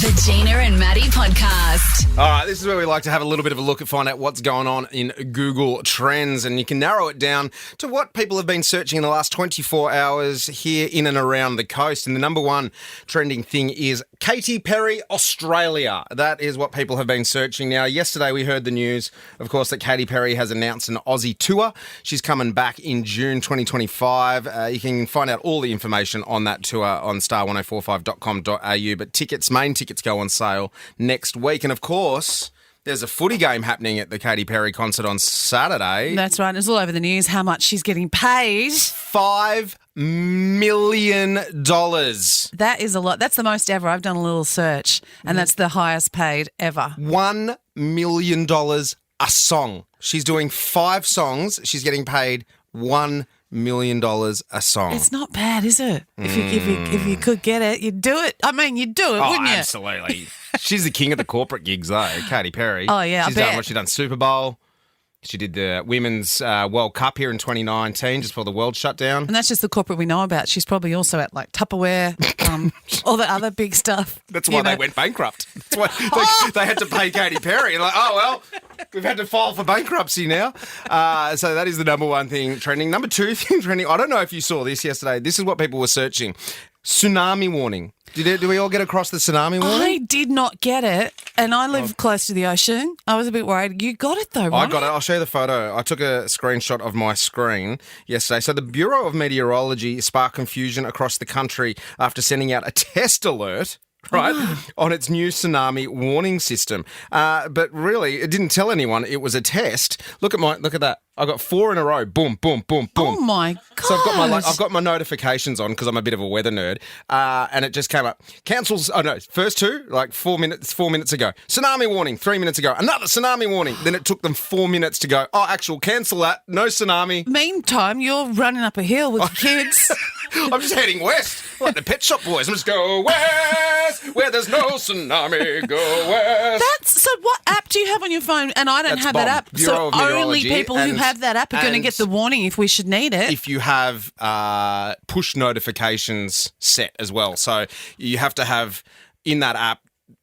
The Gina and Maddie podcast. All right, this is where we like to have a little bit of a look and find out what's going on in Google Trends, and you can narrow it down to what people have been searching in the last 24 hours here in and around the coast. And the number one trending thing is Katy Perry, Australia. That is what people have been searching. Now, yesterday we heard the news, of course, that Katy Perry has announced an Aussie tour. She's coming back in June 2025. You can find out all the information on that tour on star1045.com.au, but main tickets go on sale next week. And of course, there's a footy game happening at the Katy Perry concert on Saturday. That's right. It's all over the news how much she's getting paid. $5 million. That is a lot. That's the most ever. I've done a little search, and that's the highest paid ever. $1 million a song. She's doing 5 songs. She's getting paid $1 million a song. It's not bad, is it? If you could get it, you'd do it. I mean, you'd do it, wouldn't you? Absolutely. She's the king of the corporate gigs, though, Katy Perry. Oh, yeah, I She's bet. done what? She's done Super Bowl. She did the Women's World Cup here in 2019, just before the world shut down. And that's just the corporate we know about. She's probably also at like Tupperware, all the other big stuff. That's why they went bankrupt. That's why they had to pay Katy Perry. And like, oh, well, we've had to file for bankruptcy now. So that is the number one thing trending. Number two thing trending, I don't know if you saw this yesterday. This is what people were searching. Tsunami warning. Do we all get across the tsunami warning? I did not get it, and I live close to the ocean. I was a bit worried. You got it though, right? I got it. I'll show you the photo. I took a screenshot of my screen yesterday. So the Bureau of Meteorology sparked confusion across the country after sending out a test alert, right, on its new tsunami warning system. But really, it didn't tell anyone it was a test. Look at that. I got 4 in a row. Boom, boom, boom, boom. Oh my god! So I've got my notifications on because I'm a bit of a weather nerd, and it just came up. Cancels. Oh no, first 2 like 4 minutes ago. Tsunami warning 3 minutes ago. Another tsunami warning. Then it took them 4 minutes to go. Oh, cancel that. No tsunami. Meantime, you're running up a hill with the kids. I'm just heading west, like the Pet Shop Boys. I'm just go west, where there's no tsunami. Go west. So what app do you have on your phone? And I don't That's have BOM, that app. Bureau So of only Meteorology, people who have that app are going to get the warning if we should need it. If you have push notifications set as well. So you have to have in that app,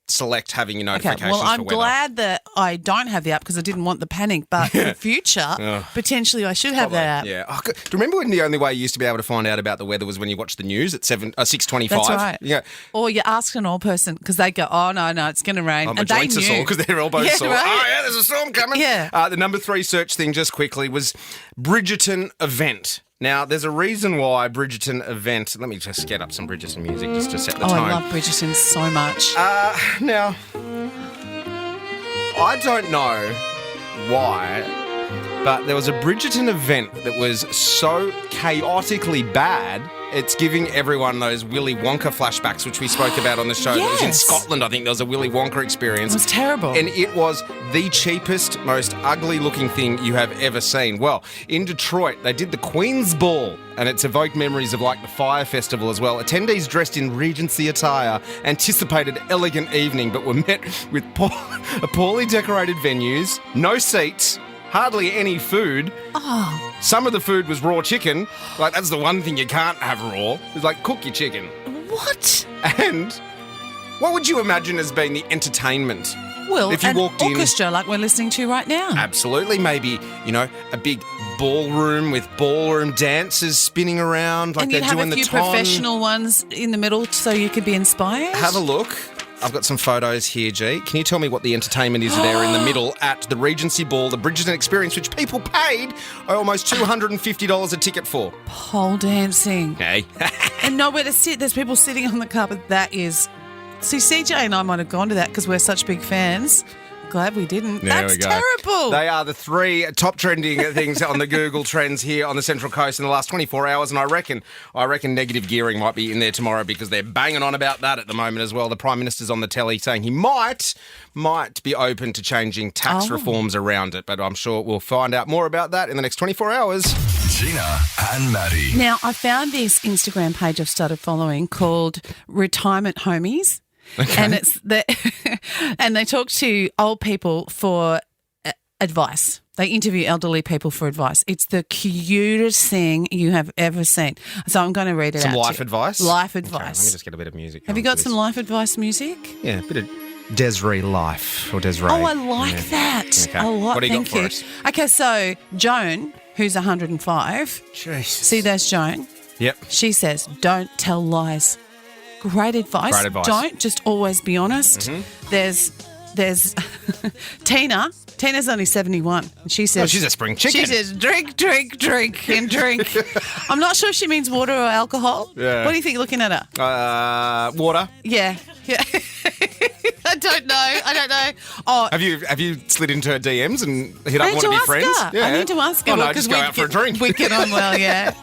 select having your notifications well, I'm for weather. glad that I don't have the app because I didn't want the panic. But in future, potentially I should have that app. Yeah. Do you remember when the only way you used to be able to find out about the weather was when you watched the news at 6:25? That's right. Yeah. Or you ask an old person because they go, oh, no, it's going to rain. My And they joints are knew. sore because their elbows Yeah, sore. right. Oh, yeah, there's a storm coming. Yeah. The number 3 search thing, just quickly, was Bridgerton event. Now, there's a reason why Bridgerton event... Let me just get up some Bridgerton music just to set the tone. I love Bridgerton so much. Now, I don't know why, but there was a Bridgerton event that was so chaotically bad, it's giving everyone those Willy Wonka flashbacks, which we spoke about on the show. That was in Yes. Scotland, I think there was a Willy Wonka experience. It was terrible. And it was the cheapest, most ugly-looking thing you have ever seen. Well, in Detroit, they did the Queen's Ball, and it's evoked memories of, like, the Fire Festival as well. Attendees dressed in Regency attire anticipated elegant evening, but were met with poorly decorated venues, no seats, hardly any food. Oh. Some of the food was raw chicken. Like, that's the one thing you can't have raw. It's like, cook your chicken. What? And what would you imagine as being the entertainment? Well, if you an walked in- orchestra like we're listening to right now. Absolutely. Maybe, a big ballroom with ballroom dancers spinning around like And they're you'd have doing a the few ton. professional ones in the middle so you could be inspired. Have a look. I've got some photos here, G. Can you tell me what the entertainment is there in the middle at the Regency Ball, the Bridgerton Experience, which people paid almost $250 a ticket for? Pole dancing. Hey. And nowhere to sit. There's people sitting on the carpet. That is... See, CJ and I might have gone to that because we're such big fans. Glad we didn't. There That's we go. terrible. They are the 3 top trending things on the Google Trends here on the Central Coast in the last 24 hours, and I reckon negative gearing might be in there tomorrow because they're banging on about that at the moment as well. The Prime Minister's on the telly saying he might be open to changing tax reforms around it, but I'm sure we'll find out more about that in the next 24 hours. Gina and Maddie. Now, I found this Instagram page I've started following called Retirement Homies. Okay. And it's and they talk to old people for advice. They interview elderly people for advice. It's the cutest thing you have ever seen. So I'm going to read it out. Some life to you. advice? Life Okay, advice. let me just get a bit of music. Have you going got for some this. life advice music? Yeah, a bit of Desiree Life or Desiree. Oh, I like that. Okay. A lot. What do you Thank got for you. us? Okay, so Joan, who's 105, Jesus. see, there's Joan. Yep. She says, don't tell lies. Great advice. Great advice. Don't, just always be honest. There's Tina. Tina's only 71. And she says, Oh, she's a spring chicken. She says, drink, drink, drink, and drink. I'm not sure if she means water or alcohol. Yeah. What do you think looking at her? Water. Yeah. I don't know. Oh, Have you slid into her DMs and hit up I need one to of your ask friends? her. I need to ask her. Oh, no, because just go out for a drink. We get on well, yeah.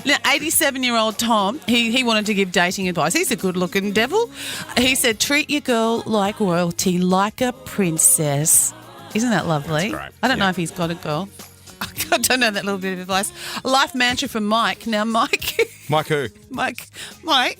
Now, 87-year-old Tom, he wanted to give dating advice. He's a good-looking devil. He said, treat your girl like royalty, like a princess. Isn't that lovely? That's great. I don't know Yeah. if he's got a girl. I don't know that little bit of advice. Life mantra from Mike. Now, Mike... Mike who? Mike.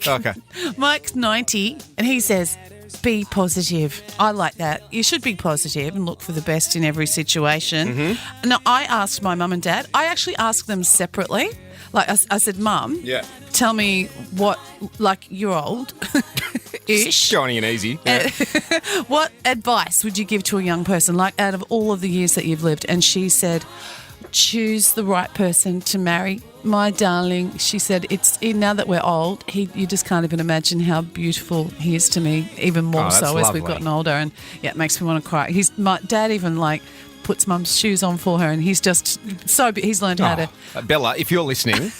Okay. Mike's 90 and he says, be positive. I like that. You should be positive and look for the best in every situation. Mm-hmm. Now, I asked my mum and dad, I actually asked them separately. Like I said, Mum, Yeah. tell me what, like you're old ish. Johnny and easy. Yeah. What advice would you give to a young person, like out of all of the years that you've lived? And she said, choose the right person to marry. My darling, she said, now that we're old, you just can't even imagine how beautiful he is to me, even more Oh, that's so as lovely. we've gotten older. And yeah, it makes me want to cry. My dad even puts mum's shoes on for her, and he's just he's learned how to. Bella, if you're listening,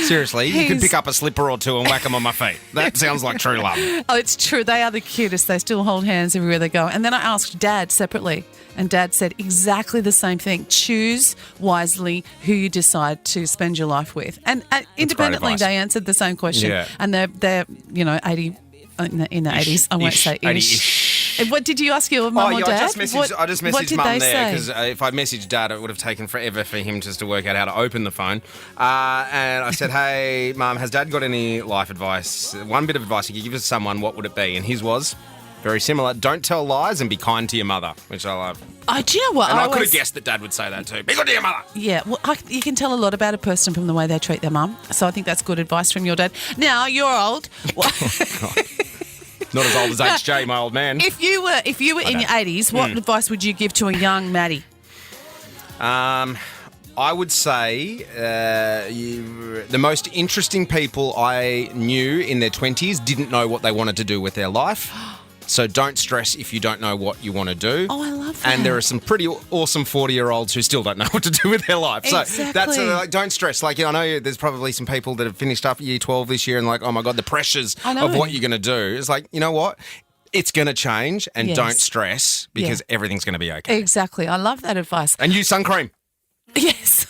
seriously, you could He's- pick up a slipper or two and whack them on my feet. That sounds like true love. Oh, it's true. They are the cutest. They still hold hands everywhere they go. And then I asked Dad separately, and Dad said exactly the same thing. Choose wisely who you decide to spend your life with. And independently, advice. they answered the same question. Yeah. And they're 80 in the 80s. I won't Ish, say ish. 80-ish. And what did you ask your mum or yeah, dad? I just messaged what did mum they there say? because if I'd messaged dad, it would have taken forever for him just to work out how to open the phone. And I said, hey, mum, has dad got any life advice? One bit of advice you could give to someone, what would it be? And his was very similar. Don't tell lies and be kind to your mother, which I love. Oh, do you know what? And I could have always- guessed that dad would say that too. Be good to your mother. Yeah, well, you can tell a lot about a person from the way they treat their mum. So I think that's good advice from your dad. Now, you're old. Not as old as HJ, my old man. If you were in your 80s, what advice would you give to a young Maddie? I would say the most interesting people I knew in their 20s didn't know what they wanted to do with their life. So don't stress if you don't know what you want to do. Oh, I love that. And there are some pretty awesome 40-year-olds who still don't know what to do with their life. So that's Exactly. don't stress. Like, I know there's probably some people that have finished up year 12 this year and like, oh my God, the pressures I know. of what you're going to do. It's like, you know what? It's going to change and Yes. don't stress because Yeah. everything's going to be okay. Exactly. I love that advice. And use sun cream. Yes.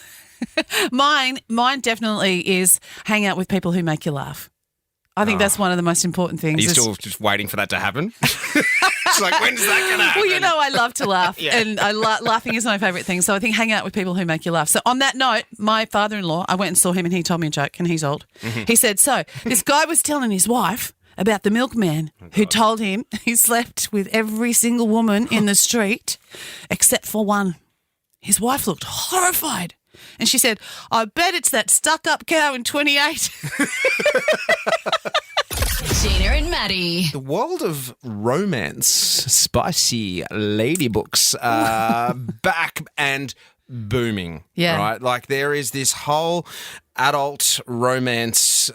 Mine definitely is hang out with people who make you laugh. I think that's one of the most important things. Are you is- still just waiting for that to happen? It's like, when's that going to happen? Well, you know, I love to laugh, Yeah. and laughing is my favourite thing. So I think hang out with people who make you laugh. So on that note, my father-in-law, I went and saw him, and he told me a joke, and he's old. Mm-hmm. He said, so this guy was telling his wife about the milkman who told him he slept with every single woman in the street except for one. His wife looked horrified. And she said, I bet it's that stuck-up cow in 28. Gina and Maddie. The world of romance, spicy lady books, back and booming. Yeah. Right? Like there is this whole adult romance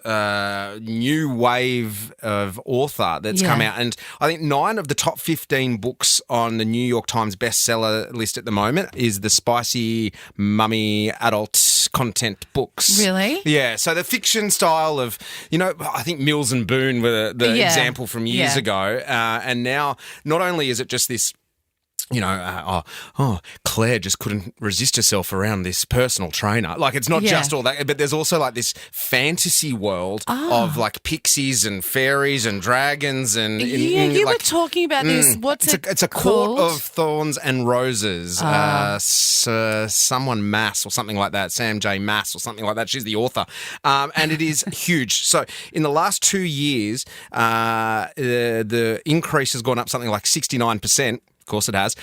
new wave of author that's come Yeah. out. And I think 9 of the top 15 books on the New York Times bestseller list at the moment is the spicy mummy adult content books. Really? Yeah. So the fiction style of, I think Mills and Boone were the Yeah. example from years Yeah. ago. And now not only is it just this, Claire just couldn't resist herself around this personal trainer. Like, it's not Yeah. just all that, but there's also like this fantasy world of like pixies and fairies and dragons and Yeah, you were like, talking about this. What's it's a court called? of thorns and roses. Someone Mass or something like that. Sam J. Mass or something like that. She's the author, and it is huge. So in the last 2 years, the increase has gone up something like 69%. Of course it has.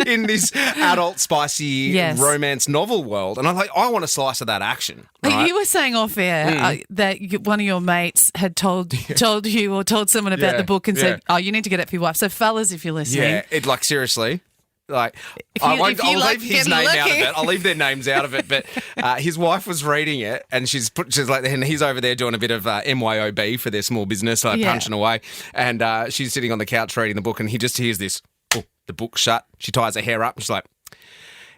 in this adult, spicy Yes. romance novel world. And I'm like, I want a slice of that action. Right? You were saying off air that one of your mates had told you or told someone about Yeah, the book and yeah. said, "Oh, you need to get it for your wife." So, fellas, if you're listening, Yeah, seriously. Like, If you- I'll if you leave like his getting name out of lucky. it. I'll leave their names out of it. But his wife was reading it, and she's like, and he's over there doing a bit of MYOB for their small business, like Yeah. punching away. And she's sitting on the couch reading the book, and he just hears this. Oh, the book's shut. She ties her hair up, and she's like,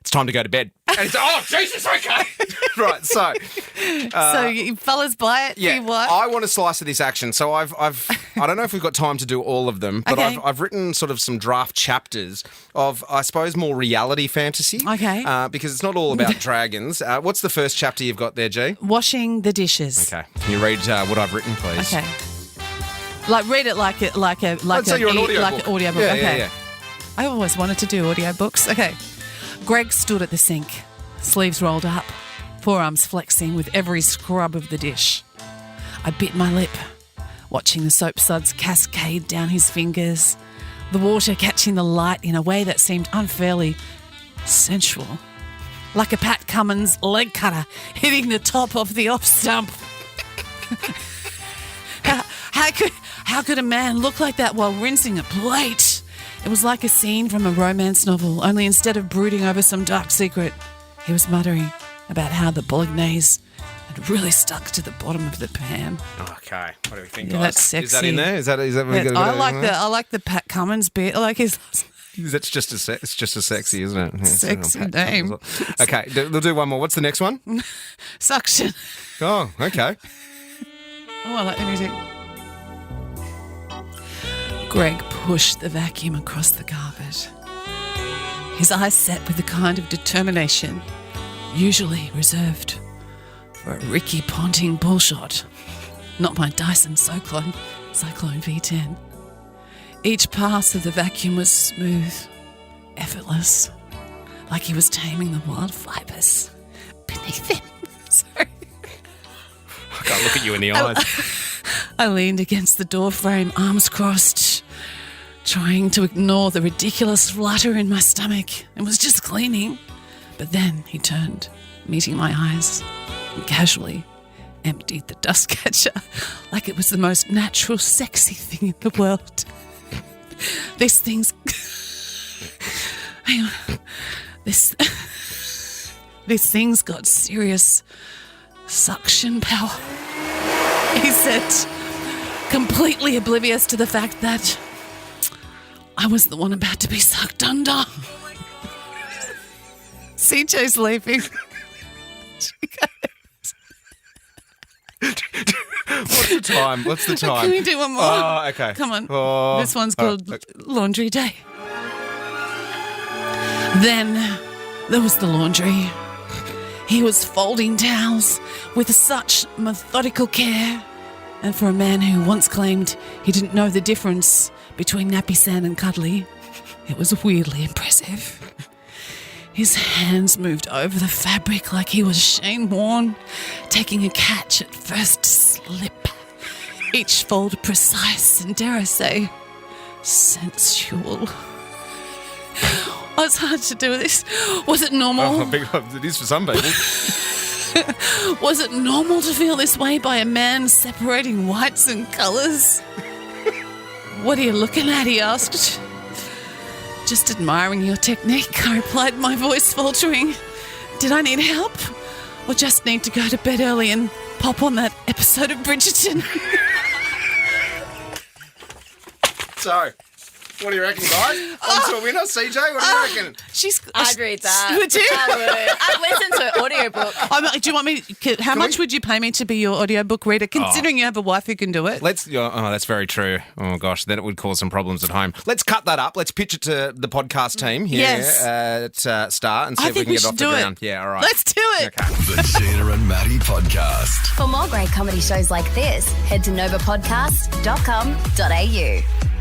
"It's time to go to bed." And he's like, "Oh, Jesus, okay." Right, so so you fellas buy it for yeah, your wife. I want a slice of this action. So I don't know if we've got time to do all of them, but Okay. I've written sort of some draft chapters of, I suppose, more reality fantasy. Okay. Because it's not all about dragons. What's the first chapter you've got there, G? Washing the dishes. Okay. Can you read what I've written, please? Okay. Like read it like a Let's say you're an audiobook. like an audiobook. Yeah, Okay. yeah. I always wanted to do audiobooks. Okay. Greg stood at the sink, sleeves rolled up, forearms flexing with every scrub of the dish. I bit my lip, watching the soap suds cascade down his fingers, the water catching the light in a way that seemed unfairly sensual. Like a Pat Cummins leg cutter hitting the top of the off stump. How could a man look like that while rinsing a plate? It was like a scene from a romance novel, only instead of brooding over some dark secret, he was muttering about how the bolognese had really stuck to the bottom of the pan. Okay. What do we think, Yeah, guys? that's Is that sexy. in there? Is that we got a bit I of like everything I like the Pat Cummins bit. I like his That's just it's just as sexy, isn't it? Yeah, Sexy Pat name. Cummins. Okay, we'll do one more. What's the next one? suction. Oh, okay. Oh, I like the music. Greg pushed the vacuum across the carpet. His eyes set with the kind of determination usually reserved for a Ricky Ponting bullshot, not my Dyson Cyclone V10. Each pass of the vacuum was smooth, effortless, like he was taming the wild vipers beneath him. Sorry. I can't look at you in the eyes. I leaned against the door frame, arms crossed, trying to ignore the ridiculous flutter in my stomach, and was just cleaning. But then he turned, meeting my eyes, and casually emptied the dust catcher like it was the most natural, sexy thing in the world. This thing's... Hang on. This thing's got serious suction power, he said, completely oblivious to the fact that I was the one about to be sucked under. CJ's leaving. What's the time? What's the time? Can we do one more? Oh, okay. Come on. Oh, This one's called okay. Laundry Day. Then there was the laundry. He was folding towels with such methodical care. And for a man who once claimed he didn't know the difference between nappy sand and cuddly, it was weirdly impressive. His hands moved over the fabric like he was Shane Warne, taking a catch at first slip. Each fold precise and, dare I say, sensual. Oh, it's hard to do this. Was it normal? It is for some people. Was it normal to feel this way by a man separating whites and colours? What are you looking at? He asked. Just admiring your technique, I replied, my voice faltering. Did I need help? Or just need to go to bed early and pop on that episode of Bridgerton? So, what do you reckon, guys? On to a winner, CJ? What do you reckon? I'd read that. Would you? I would. I'd listen to an audiobook. Do you want me? How much would you pay me to be your audiobook reader, considering you have a wife who can do it? That's very true. Oh, gosh, then it would cause some problems at home. Let's cut that up. Let's pitch it to the podcast team here at Star and see I if we think can we get it off should the do ground. it. Yeah, all right. Let's do it. Okay. The Gina and Maddie Podcast. For more great comedy shows like this, head to novapodcast.com.au.